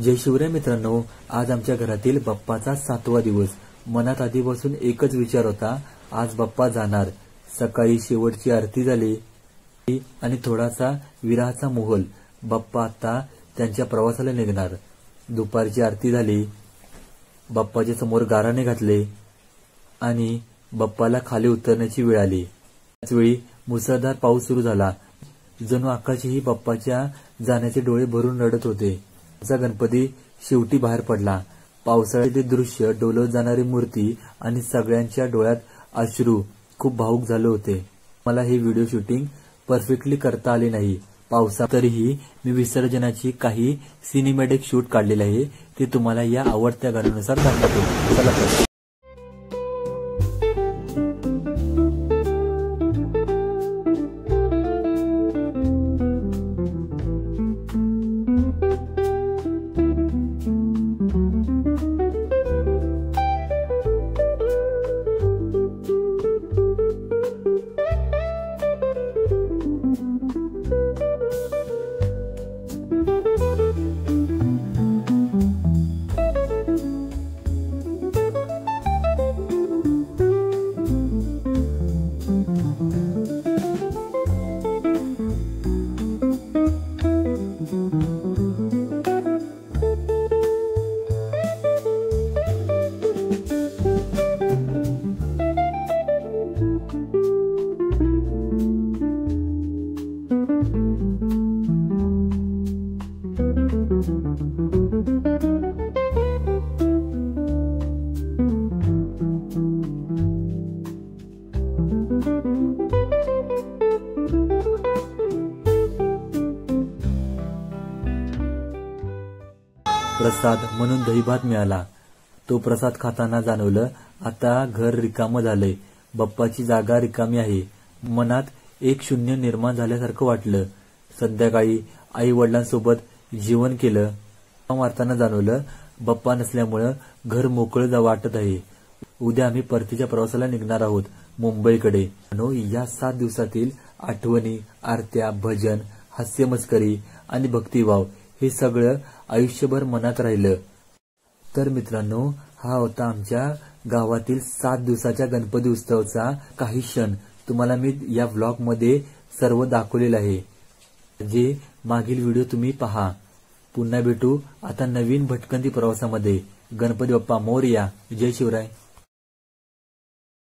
जय शिवराय मित्रांनो, आज आमच्या घरातील बाप्पाचा 7वा दिवस। मनात आधीपासून एकच विचार होता, आज बाप्पा जाणार। सकाळी शेवटची आरती झाली आणि थोडासा विरहाचा माहोल। बाप्पा आता त्यांच्या प्रवासाला निघणार। दुपारची आरती झाली, बाप्पाच्या समोर गाराणे घातले आणि बाप्पाला खाली उतरण्याची वेळ आली। त्याचवेळी मुसळधार पाऊस सुरू झाला। जणू आकाशही बाप्पाच्या जाण्याचे डोळे भरून रडत होते। आमचा गणपती शेवटी बाहेर पडला। पावसाळ्याचे दृश्य, डोलत जाणारी मूर्ती आणि सगळ्यांच्या डोळ्यात अश्रू, खूप भावुक झाले होते। मला हे व्हिडिओ शूटिंग परफेक्टली करता आले नाही। पावसात तरीही मी विसर्जनाची काही सिनेमॅटिक शूट काढलेले आहे, ते तुम्हाला या आवडत्या गाण्यानुसार दाखवतो। चला तर। प्रसाद म्हणून दहीभात मिळाला। तो प्रसाद खाताना जाणवलं, आता घर रिकामं झालंय। बाप्पाची जागा रिकामी आहे। मनात एक शून्य निर्माण झाल्यासारखं वाटलं। संध्याकाळी आई वडिलांसोबत जेवण केलं। मारताना जाणवलं, बाप्पा नसल्यामुळं घर मोकळं वाटत आहे। उद्या आम्ही परतीच्या प्रवासाला निघणार आहोत, मुंबईकडे। या 7 दिवसातील आठवणी, आरत्या, भजन, हास्यमस्करी आणि भक्तिभाव हे सगळं आयुष्यभर मनात राहिलं। तर मित्रांनो, हा होता आमच्या गावातील 7 दिवसाच्या गणपती उत्सवाचा काही क्षण। तुम्हाला मी या व्लॉग मध्ये सर्व दाखवलेलं आहे। जे मागील व्हिडिओ तुम्ही पहा। पुन्हा भेटू आता नवीन भटकंती प्रवासामध्ये। गणपती बाप्पा मोरया। जय शिवराय।